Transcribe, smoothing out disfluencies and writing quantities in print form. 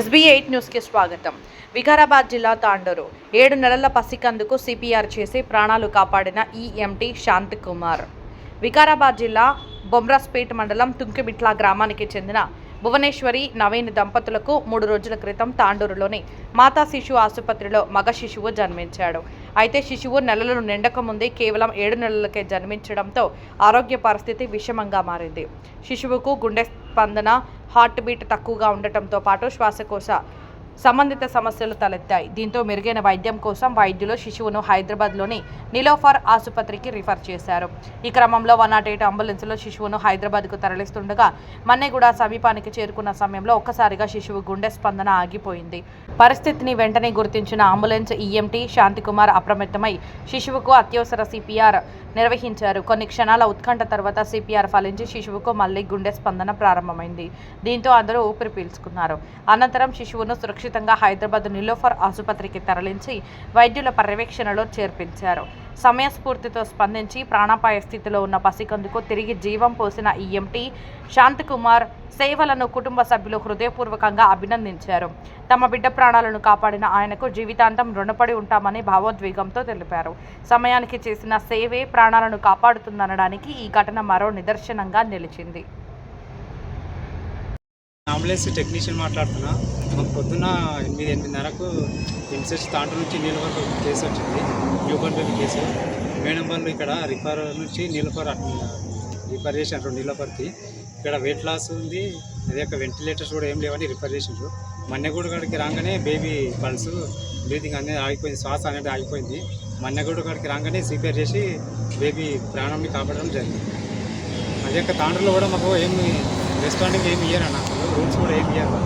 SB8 న్యూస్కి స్వాగతం. వికారాబాద్ జిల్లా తాండూరు 7 నెలల పసికందుకు సిపిఆర్ చేసి ప్రాణాలు కాపాడిన ఈఎంటీ శాంతికుమార్. వికారాబాద్ జిల్లా బొమ్రాస్పేట్ మండలం తుంకిమిట్ల గ్రామానికి చెందిన భువనేశ్వరి నవీన్ దంపతులకు 3 రోజుల క్రితం తాండూరులోని మాతా శిశు ఆసుపత్రిలో మగ శిశువు జన్మించాడు. అయితే శిశువు నెలలు నిండక ముందే కేవలం 7 నెలలకే జన్మించడంతో ఆరోగ్య పరిస్థితి విషమంగా మారింది. శిశువుకు గుండె స్పందన, హార్ట్ బీట్ తక్కువగా ఉండటంతో పాటు శ్వాసకోశ సంబంధిత సమస్యలు తలెత్తాయి. దీంతో మెరుగైన వైద్యం కోసం వైద్యులు శిశువును హైదరాబాద్లోని నిలోఫర్ ఆసుపత్రికి రిఫర్ చేశారు. ఈ క్రమంలో 108 అంబులెన్స్లో శిశువును హైదరాబాద్కు తరలిస్తుండగా మన్నెగూడ సమీపానికి చేరుకున్న సమయంలో ఒక్కసారిగా శిశువు గుండె స్పందన ఆగిపోయింది. పరిస్థితిని వెంటనే గుర్తించిన అంబులెన్స్ ఈఎంటీ శాంతికుమార్ అప్రమత్తమై శిశువుకు అత్యవసర సిపిఆర్ నిర్వహించారు. కొన్ని క్షణాల ఉత్కంఠ తర్వాత సిపిఆర్ ఫలించి శిశువుకు మళ్లీ గుండె స్పందన ప్రారంభమైంది. దీంతో అందరూ ఊపిరి పీల్చుకున్నారు. అనంతరం శిశువును సురక్షితంగా హైదరాబాద్ నిలోఫర్ ఆసుపత్రికి తరలించి వైద్యుల పర్యవేక్షణలో చేర్పించారు. సమయస్ఫూర్తితో స్పందించి ప్రాణాపాయ స్థితిలో ఉన్న పసికందుకు తిరిగి జీవం పోసిన ఈఎంటీ శాంతికుమార్ సేవలను కుటుంబ సభ్యులు హృదయపూర్వకంగా అభినందించారు. తమ బిడ్డ ప్రాణాలను కాపాడిన ఆయనకు జీవితాంతం రుణపడి ఉంటామని భావోద్వేగంతో తెలిపారు. సమయానికి చేసిన సేవే ప్రాణాలను కాపాడుతుందనడానికి ఈ ఘటన మరో నిదర్శనంగా నిలిచింది. అంబులెన్స్ టెక్నీషియన్ మాట్లాడుతున్నా. మాకు పొద్దున్న 8-8:30కు ఎంసెస్ తాండూరు నుంచి నీలఫర్ కేసు వచ్చింది. Newborn baby case. మేడం వాళ్ళు ఇక్కడ రిఫర్ నుంచి నీలఫర్ చేసినారు. నీలఫర్కి ఇక్కడ వెయిట్ లాస్ ఉంది, అదే యొక్క వెంటిలేటర్స్ కూడా ఏం లేవని రిఫర్ చేసినారు. మన్నెగూడ కాడికి రాగానే బేబీ పల్స్, బ్రీతింగ్ అనేది ఆగిపోయింది, శ్వాస అనేది ఆగిపోయింది. మన్నెగూడ కాడికి రాగానే సిపిఆర్ చేసి బేబీ ప్రాణాన్ని కాపాడడం జరిగింది. అదే యొక్క తాండూరులో కూడా మాకు ఏమి రెస్పాండింగ్ ఏమి ఇయ్యారన్న, రూల్స్ కూడా ఏమి ఇయ్యారు.